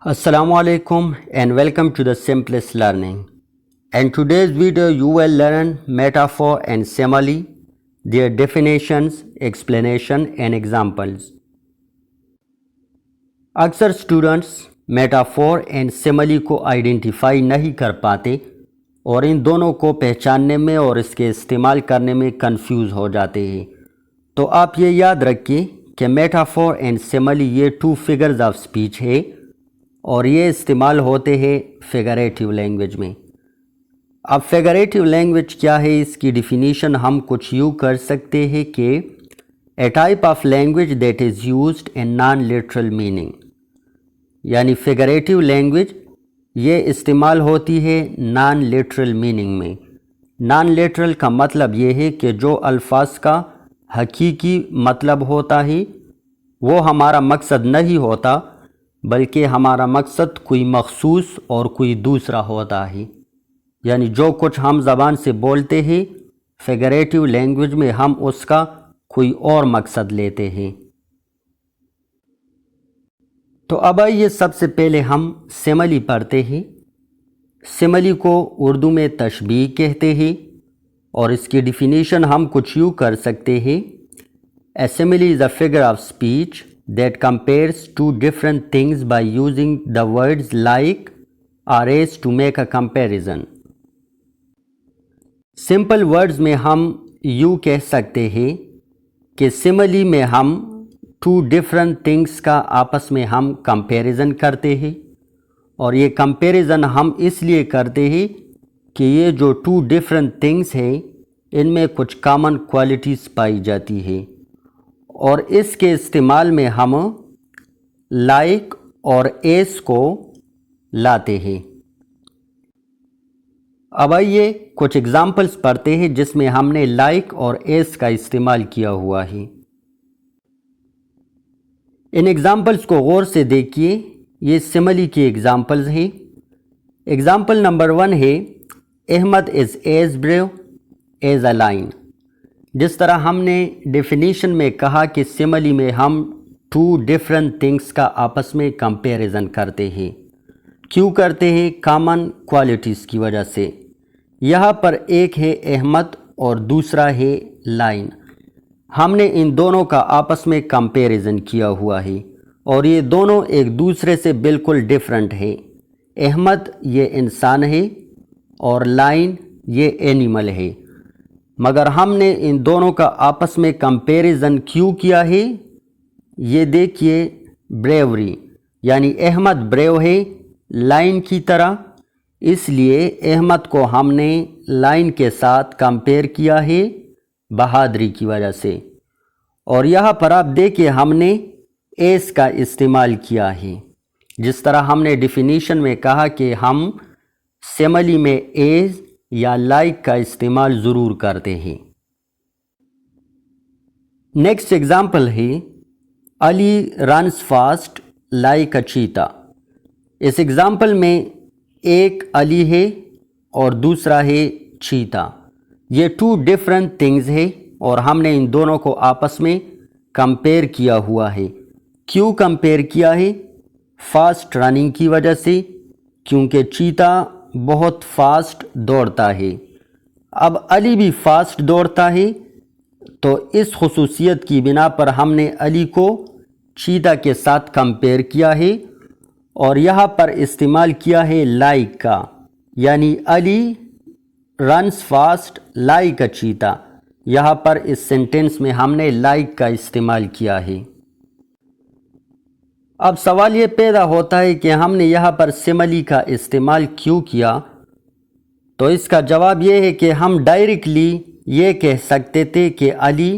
Assalamu alaikum and welcome to the Simplest Learning. In today's video you will learn metaphor and simile, their definitions, explanation and examples. अक्सर students metaphor and simile को identify नहीं कर पाते और इन दोनों को पहचानने में और इसके इस्तेमाल करने में कंफ्यूज हो जाते हैं। तो आप ये याद रखिए कि मेटाफोर एंड सिमिली ये टू फिगर्स ऑफ स्पीच है और ये इस्तेमाल होते हैं फिगरेटिव लैंग्वेज में। अब फिगरेटिव लैंग्वेज क्या है, इसकी डिफिनीशन हम कुछ यूँ कर सकते हैं कि a type of language that is used in non literal meaning, यानी फिगरेटिव लैंग्वेज ये इस्तेमाल होती है नॉन लिटरल मीनिंग में। नॉन लिटरल का मतलब ये है कि जो अल्फाज का हकीकी मतलब होता है वो हमारा मकसद नहीं होता, बल्कि हमारा मकसद कोई मखसूस और कोई दूसरा होता है। यानी जो कुछ हम ज़बान से बोलते हैं फिगरेटिव लैंग्वेज में हम उसका कोई और मकसद लेते हैं। तो अब आइए सबसे पहले हम सिमिली पढ़ते हैं। सिमिली को उर्दू में तशबीह कहते हैं और इसकी डिफिनीशन हम कुछ यूँ कर सकते हैं। A simile is a figure of speech that compares two different things by using the words like or as to make a comparison. Simple words में हम यूँ कह सकते हैं कि सिमिली में हम टू डिफरेंट थिंग्स का आपस में हम कंपैरिजन करते हैं और ये कंपैरिजन हम इसलिए करते हैं कि ये जो टू डिफरेंट थिंग्स हैं इनमें कुछ कॉमन क्वालिटीज़ पाई जाती है और इसके इस्तेमाल में हम लाइक और एस को लाते हैं। अब आइए कुछ एग्जाम्पल्स पढ़ते हैं जिसमें हमने लाइक और एस का इस्तेमाल किया हुआ है। इन एग्जाम्पल्स को गौर से देखिए, ये सिमिली की एग्जाम्पल्स हैं। एग्जाम्पल नंबर 1 है Ahmad is as brave as a lion. जिस तरह हमने डेफिनेशन में कहा कि सिमिली में हम टू डिफरेंट थिंग्स का आपस में कंपैरिजन करते हैं। क्यों करते हैं? कॉमन क्वालिटीज़ की वजह से। यहाँ पर एक है अहमद और दूसरा है लाइन। हमने इन दोनों का आपस में कंपैरिजन किया हुआ है और ये दोनों एक दूसरे से बिल्कुल डिफरेंट है। अहमद ये इंसान है और लाइन ये एनिमल है, मगर हमने इन दोनों का आपस में कंपैरिजन क्यों किया है? ये देखिए, ब्रेवरी, यानी अहमद ब्रेव है लाइन की तरह, इसलिए अहमद को हमने लाइन के साथ कंपेयर किया है बहादुरी की वजह से। और यहाँ पर आप देखिए हमने एस का इस्तेमाल किया है। जिस तरह हमने डिफिनीशन में कहा कि हम सिमिली में एज या लाइक का इस्तेमाल ज़रूर करते हैं। नेक्स्ट एग्जाम्पल है अली रन्स फास्ट लाइक अ चीता। इस एग्जाम्पल में एक अली है और दूसरा है चीता। ये टू डिफरेंट थिंग्स है और हमने इन दोनों को आपस में कंपेयर किया हुआ है। क्यों कंपेयर किया है? फास्ट रनिंग की वजह से, क्योंकि चीता बहुत फास्ट दौड़ता है। अब अली भी फास्ट दौड़ता है, तो इस खुसूसियत की बिना पर हमने अली को चीता के साथ कंपेयर किया है और यहाँ पर इस्तेमाल किया है लाइक का, यानी अली रन्स फास्ट लाइक अ चीता। यहाँ पर इस सेंटेंस में हमने लाइक का इस्तेमाल किया है। अब सवाल ये पैदा होता है कि हमने यहाँ पर सिमिली का इस्तेमाल क्यों किया? तो इसका जवाब ये है कि हम डायरेक्टली ये कह सकते थे कि अली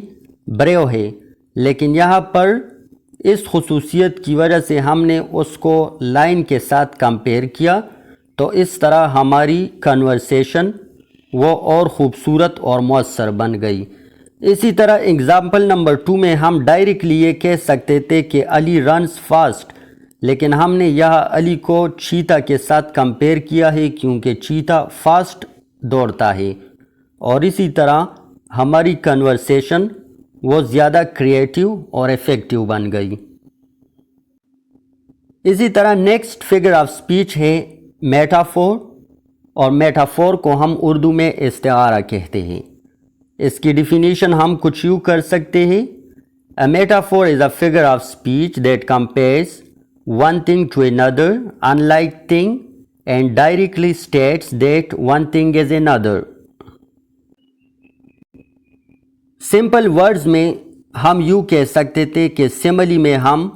ब्रेव है, लेकिन यहाँ पर इस खुसूसियत की वजह से हमने उसको लाइन के साथ कंपेयर किया, तो इस तरह हमारी कन्वर्सेशन वो और ख़ूबसूरत और मौसर बन गई। इसी तरह एग्ज़ाम्पल नंबर 2 में हम डायरेक्टली ये कह सकते थे कि अली रन्स फास्ट, लेकिन हमने यहाँ अली को चीता के साथ कंपेयर किया है क्योंकि चीता फास्ट दौड़ता है और इसी तरह हमारी कन्वर्सेशन वो ज़्यादा क्रिएटिव और इफ़ेक्टिव बन गई। اسی طرح نیکسٹ فگر آف سپیچ ہے میٹافور، اور میٹافور کو ہم اردو میں استعارہ کہتے ہیں۔ اس کی ڈیفینیشن ہم کچھ یوں کر سکتے ہیں: A metaphor is a figure of speech that compares one thing to another unlike thing and directly states that one thing is another۔ Simple words میں ہم یوں کہہ سکتے تھے کہ سملی میں ہم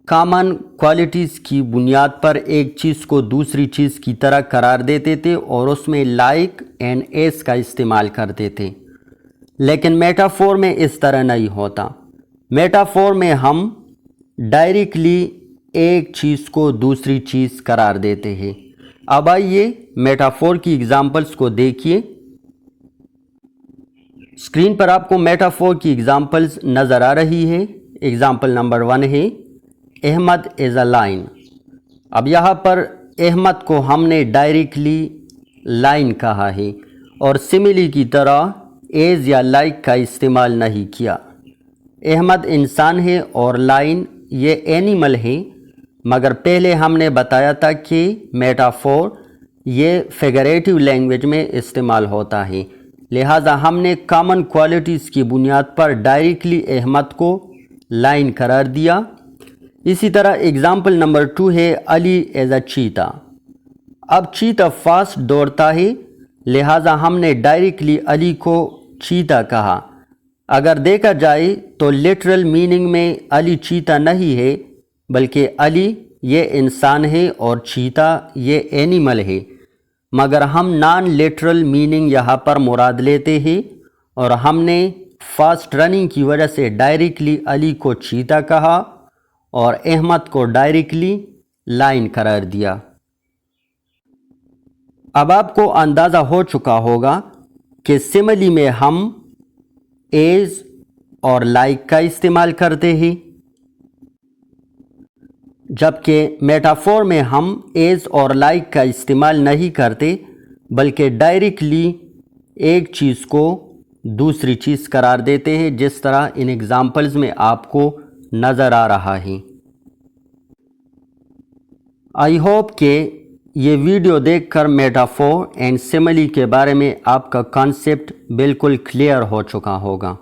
کامن کوالٹیز کی بنیاد پر ایک چیز کو دوسری چیز کی طرح قرار دیتے تھے اور اس میں لائک اینڈ ایز کا استعمال کرتے تھے، لیکن میٹافور میں اس طرح نہیں ہوتا۔ میٹافور میں ہم ڈائریکٹلی ایک چیز کو دوسری چیز قرار دیتے ہیں۔ اب آئیے میٹافور کی ایگزامپلس کو دیکھیے۔ اسکرین پر آپ کو میٹافور کی ایگزامپلز نظر آ رہی ہے۔ ایگزامپل نمبر 1 ہے احمد از اے لائن۔ اب یہاں پر احمد کو ہم نے ڈائریکٹلی لائن کہا ہے اور سملی کی طرح ایز یا لائک کا استعمال نہیں کیا۔ احمد انسان ہے اور لائن یہ اینیمل ہے، مگر پہلے ہم نے بتایا تھا کہ میٹافور یہ فیگریٹیو لینگویج میں استعمال ہوتا ہے، لہٰذا ہم نے کامن کوالٹیز کی بنیاد پر ڈائریکٹلی احمد کو لائن قرار دیا۔ اسی طرح ایگزامپل نمبر 2 ہے علی ایز اے چیتا۔ اب چیتا فاسٹ دوڑتا ہے، لہٰذا ہم نے ڈائریکٹلی علی کو چیتا کہا۔ اگر دیکھا جائے تو لٹرل میننگ میں علی چیتا نہیں ہے، بلکہ علی یہ انسان ہے اور چیتا یہ اینیمل ہے، مگر ہم نان لٹرل میننگ یہاں پر مراد لیتے ہیں اور ہم نے فاسٹ رننگ کی وجہ سے ڈائریکٹلی علی کو چیتا کہا اور احمد کو ڈائریکٹلی لائن قرار دیا۔ اب آپ کو اندازہ ہو چکا ہوگا کہ سملی میں ہم ایز اور لائک کا استعمال کرتے ہیں، جبکہ میٹافور میں ہم ایز اور لائک کا استعمال نہیں کرتے، بلکہ ڈائریکٹلی ایک چیز کو دوسری چیز قرار دیتے ہیں، جس طرح ان ایگزامپلز میں آپ کو نظر آ رہا ہے۔ آئی ہوپ کہ یہ ویڈیو دیکھ کر میٹافور اینڈ سملی کے بارے میں آپ کا کانسیپٹ بالکل کلیئر ہو چکا ہوگا۔